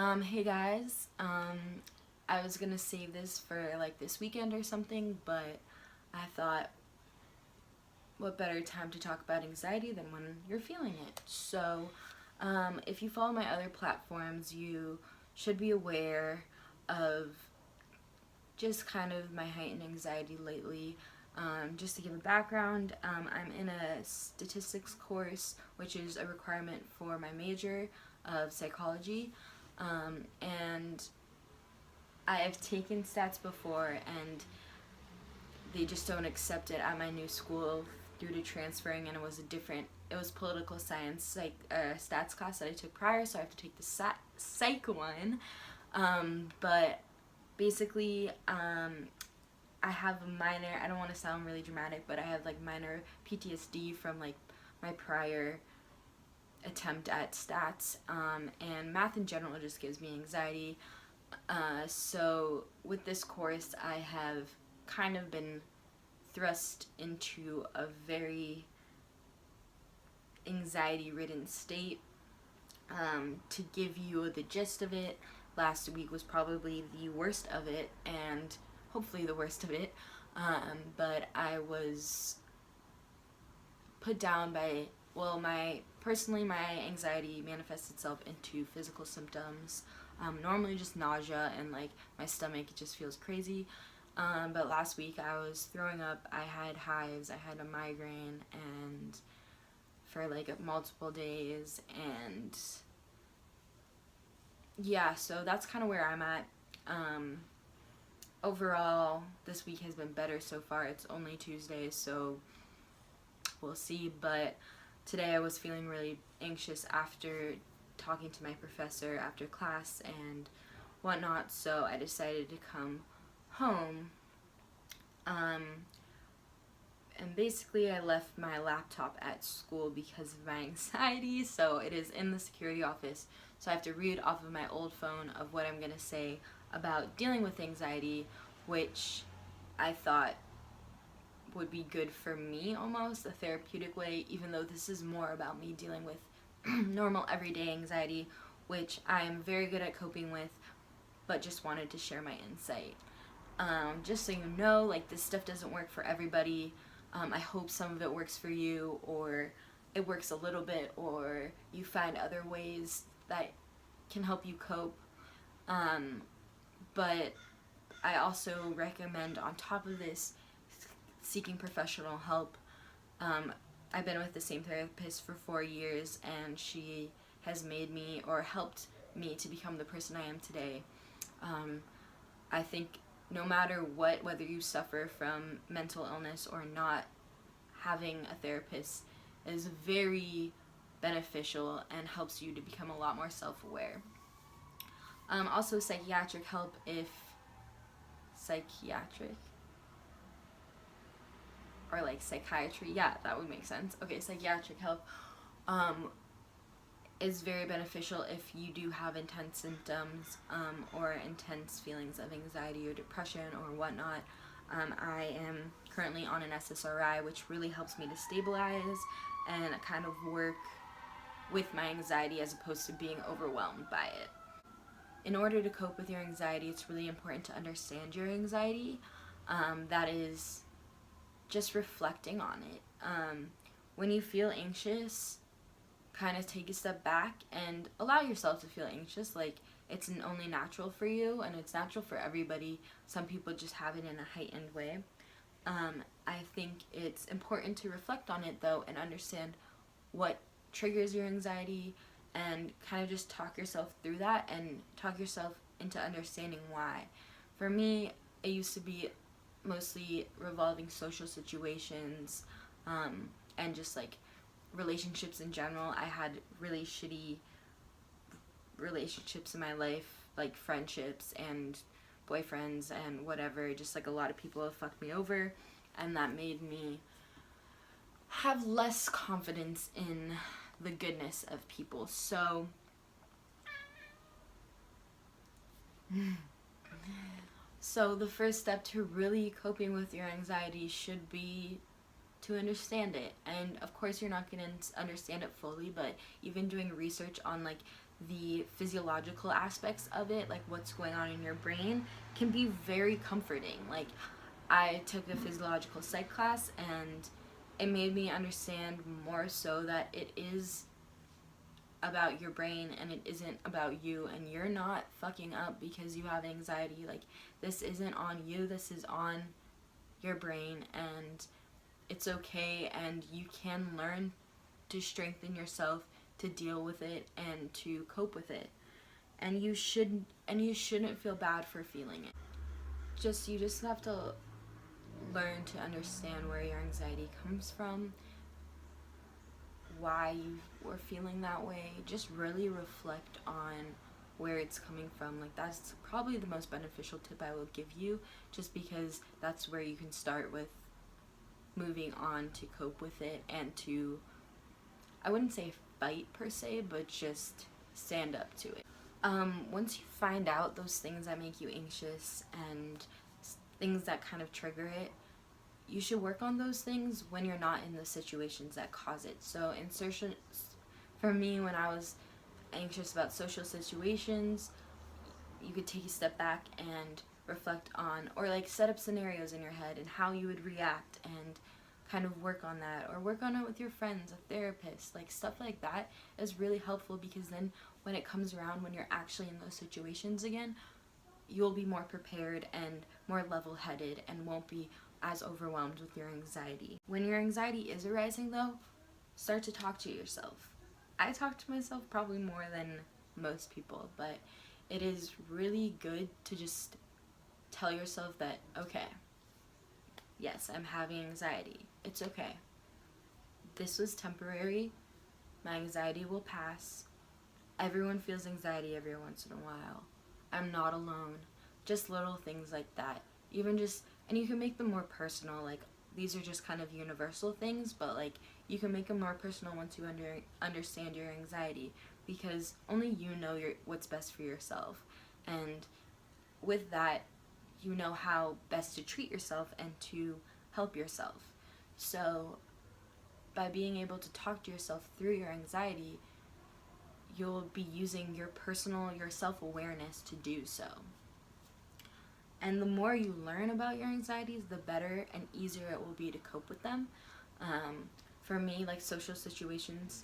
Hey guys. I was gonna save this for like this weekend or something, but I thought what better time to talk about anxiety than when you're feeling it. If you follow my other platforms, you should be aware of just kind of my heightened anxiety lately. Just to give a background, I'm in a statistics course, which is a requirement for my major of psychology. And I have taken stats before, and they just don't accept it at my new school due to transferring, and it was political science, like stats class that I took prior, so I have to take the psych one. But basically, I have a minor, I don't want to sound really dramatic, but I have like minor PTSD from like my prior attempt at stats, and math in general just gives me anxiety. So with this course, I have kind of been thrust into a very anxiety ridden state. To give you the gist of it, last week was probably the worst of it, and hopefully the worst of it. But I was put down by, well, my anxiety manifests itself into physical symptoms. Normally just nausea and like my stomach just feels crazy. But last week I was throwing up, I had hives, I had a migraine, and for like multiple days, and yeah, so that's kind of where I'm at. Overall, this week has been better so far. It's only Tuesday, so we'll see. But today I was feeling really anxious after talking to my professor after class and whatnot, so I decided to come home. And basically I left my laptop at school because of my anxiety, so it is in the security office. So I have to read off of my old phone of what I'm going to say about dealing with anxiety, which I thought would be good for me, almost a therapeutic way, even though this is more about me dealing with normal everyday anxiety, which I am very good at coping with, but just wanted to share my insight. Just so you know, like, this stuff doesn't work for everybody. I hope some of it works for you, or it works a little bit, or you find other ways that can help you cope. But I also recommend, on top of this, seeking professional help. I've been with the same therapist for 4 years, and she has made me, or helped me, to become the person I am today. I think no matter what, whether you suffer from mental illness or not, having a therapist is very beneficial and helps you to become a lot more self-aware. Also psychiatric help, if psychiatric or like psychiatry, yeah, that would make sense. Okay, psychiatric help is very beneficial if you do have intense symptoms, or intense feelings of anxiety or depression or whatnot. I am currently on an SSRI, which really helps me to stabilize and kind of work with my anxiety as opposed to being overwhelmed by it. In order to cope with your anxiety, it's really important to understand your anxiety. That is just reflecting on it. When you feel anxious, kind of take a step back and allow yourself to feel anxious. Like, it's only natural for you, and it's natural for everybody. Some people just have it in a heightened way. I think it's important to reflect on it, though, and understand what triggers your anxiety, and kind of just talk yourself through that and talk yourself into understanding why. For me, it used to be mostly revolving social situations, and just like relationships in general. I had really shitty relationships in my life, like friendships and boyfriends and whatever. Just like a lot of people have fucked me over, and that made me have less confidence in the goodness of people. So the first step to really coping with your anxiety should be to understand it. And of course you're not going to understand it fully, but even doing research on like the physiological aspects of it, like what's going on in your brain, can be very comforting. Like, I took a physiological psych class, and it made me understand more so that it is about your brain and it isn't about you, and you're not fucking up because you have anxiety. Like, this isn't on you, this is on your brain, and it's okay, and you can learn to strengthen yourself to deal with it and to cope with it. And you shouldn't feel bad for feeling it. You just have to learn to understand where your anxiety comes from, why you were feeling that way. Just really reflect on where it's coming from. Like, that's probably the most beneficial tip I will give you, just because that's where you can start with moving on to cope with it and to, I wouldn't say fight per se, but just stand up to it. Once you find out those things that make you anxious and things that kind of trigger it, you should work on those things when you're not in the situations that cause it. So for me, when I was anxious about social situations, you could take a step back and reflect on, or like set up scenarios in your head and how you would react, and kind of work on that, or work on it with your friends, a therapist. Like, stuff like that is really helpful, because then when it comes around, when you're actually in those situations again, you'll be more prepared and more level-headed and won't be as overwhelmed with your anxiety. When your anxiety is arising though, start to talk to yourself. I talk to myself probably more than most people, but it is really good to just tell yourself that, okay, yes, I'm having anxiety. It's okay. This was temporary. My anxiety will pass. Everyone feels anxiety every once in a while. I'm not alone. Just little things like that. And you can make them more personal. Like, these are just kind of universal things, but like, you can make them more personal once you understand your anxiety, because only you know what's best for yourself. And with that, you know how best to treat yourself and to help yourself. So by being able to talk to yourself through your anxiety, you'll be using your self-awareness to do so. And the more you learn about your anxieties, the better and easier it will be to cope with them. For me, like, social situations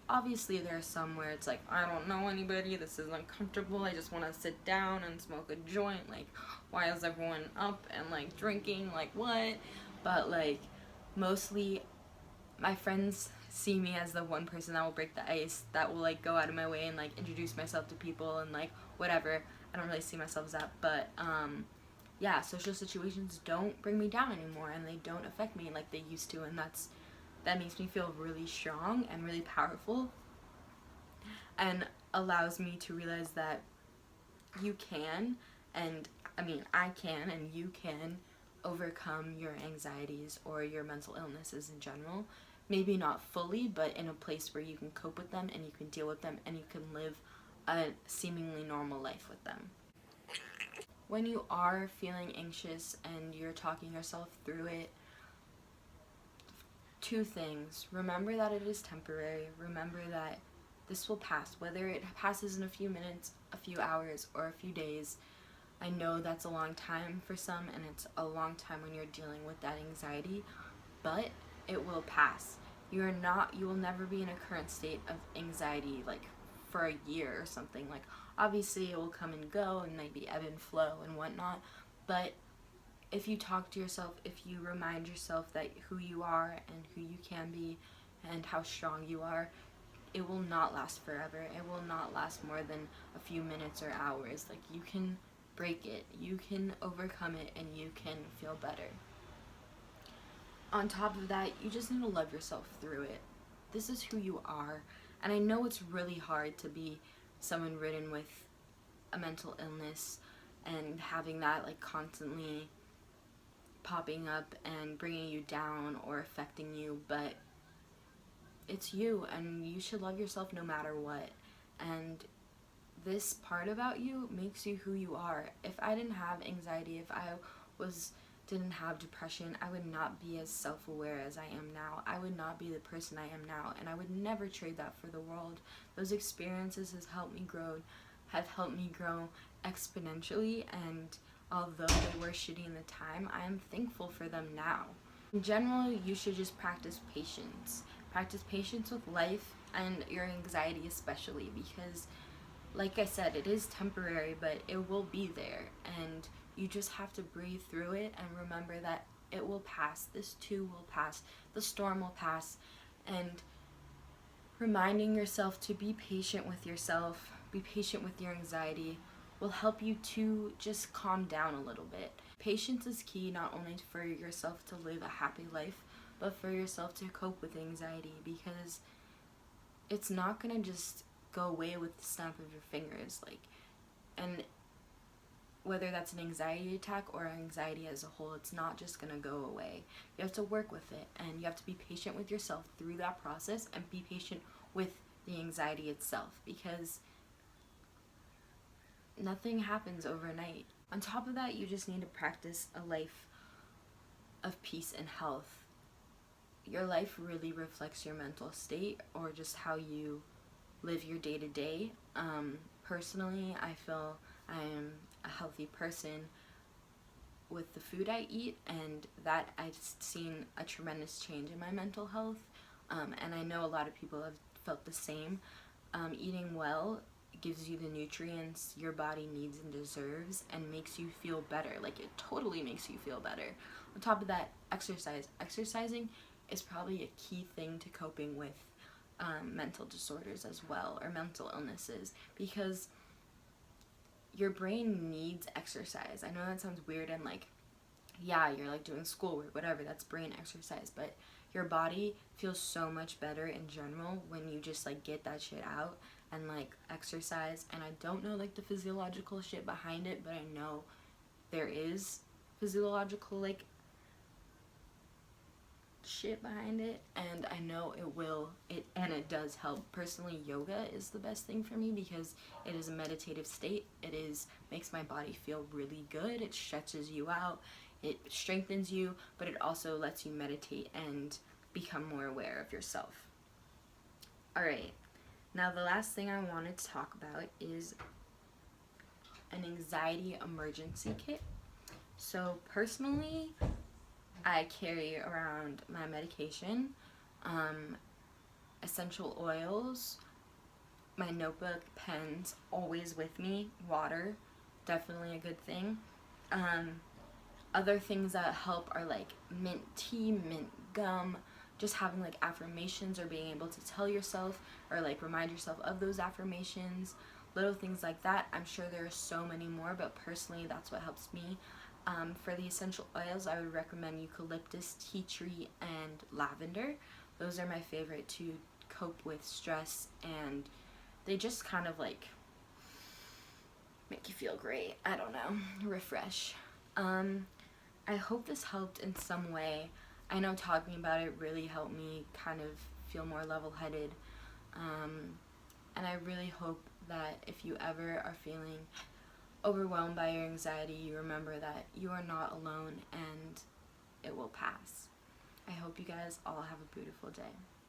obviously there are some where it's like, I don't know anybody, this is uncomfortable, I just want to sit down and smoke a joint, like, why is everyone up and like drinking, like, what? But like, mostly my friends see me as the one person that will break the ice, that will like go out of my way and like introduce myself to people and like whatever. I don't really see myself as that, but yeah, social situations don't bring me down anymore, and they don't affect me like they used to, and that makes me feel really strong and really powerful, and allows me to realize that you can, and I can, and you can overcome your anxieties or your mental illnesses in general. Maybe not fully, but in a place where you can cope with them and you can deal with them and you can live a seemingly normal life with them. When you are feeling anxious and you're talking yourself through it, two things. Remember that it is temporary. Remember that this will pass. Whether it passes in a few minutes, a few hours, or a few days, I know that's a long time for some, and it's a long time when you're dealing with that anxiety, but it will pass. You will never be in a current state of anxiety like for a year or something. Like, obviously it will come and go and maybe ebb and flow and whatnot, but if you talk to yourself, if you remind yourself that who you are and who you can be and how strong you are, it will not last forever. It will not last more than a few minutes or hours. Like, you can break it, you can overcome it, and you can feel better. On top of that, you just need to love yourself through it. This is who you are, and I know it's really hard to be someone ridden with a mental illness and having that like constantly popping up and bringing you down or affecting you, but it's you, and you should love yourself no matter what. And this part about you makes you who you are. If I didn't have anxiety, if I was didn't have depression, I would not be as self-aware as I am now. I would not be the person I am now, and I would never trade that for the world. Those experiences have helped me grow exponentially, and although they were shitty in the time, I am thankful for them now. In general, you should just practice patience. Practice patience with life and your anxiety especially, because like I said, it is temporary, but it will be there, and you just have to breathe through it and remember that it will pass. This too will pass. The storm will pass. And reminding yourself to be patient with yourself, be patient with your anxiety, will help you to just calm down a little bit. Patience is key, not only for yourself to live a happy life, but for yourself to cope with anxiety, because it's not gonna just go away with the snap of your fingers. And whether that's an anxiety attack or anxiety as a whole, it's not just gonna go away. You have to work with it, and you have to be patient with yourself through that process, and be patient with the anxiety itself, because nothing happens overnight. On top of that, you just need to practice a life of peace and health. Your life really reflects your mental state, or just how you live your day to day. Personally, I feel I am a healthy person with the food I eat, and that I've seen a tremendous change in my mental health, and I know a lot of people have felt the same. Eating well gives you the nutrients your body needs and deserves, and makes you feel better. Like, it totally makes you feel better. On top of that, exercising is probably a key thing to coping with mental disorders as well, or mental illnesses, because your brain needs exercise. I know that sounds weird, and yeah, you're doing schoolwork, whatever, that's brain exercise, but your body feels so much better in general when you just get that shit out and exercise. And I don't know the physiological shit behind it, but I know there is physiological shit behind it, and I know it does help. Personally, yoga is the best thing for me, because it is a meditative state. Makes my body feel really good. It stretches you out, it strengthens you, but it also lets you meditate and become more aware of yourself. Alright, now the last thing I wanted to talk about is an anxiety emergency kit. So personally, I carry around my medication, essential oils, my notebook, pens, always with me, water, definitely a good thing. Other things that help are mint tea, mint gum, just having affirmations, or being able to tell yourself or remind yourself of those affirmations, little things like that. I'm sure there are so many more, but personally that's what helps me. For the essential oils, I would recommend eucalyptus, tea tree, and lavender. Those are my favorite to cope with stress, and they just kind of make you feel great. I don't know, refresh. I hope this helped in some way. I know talking about it really helped me kind of feel more level-headed, and I really hope that if you ever are feeling overwhelmed by your anxiety, you remember that you are not alone, and it will pass. I hope you guys all have a beautiful day.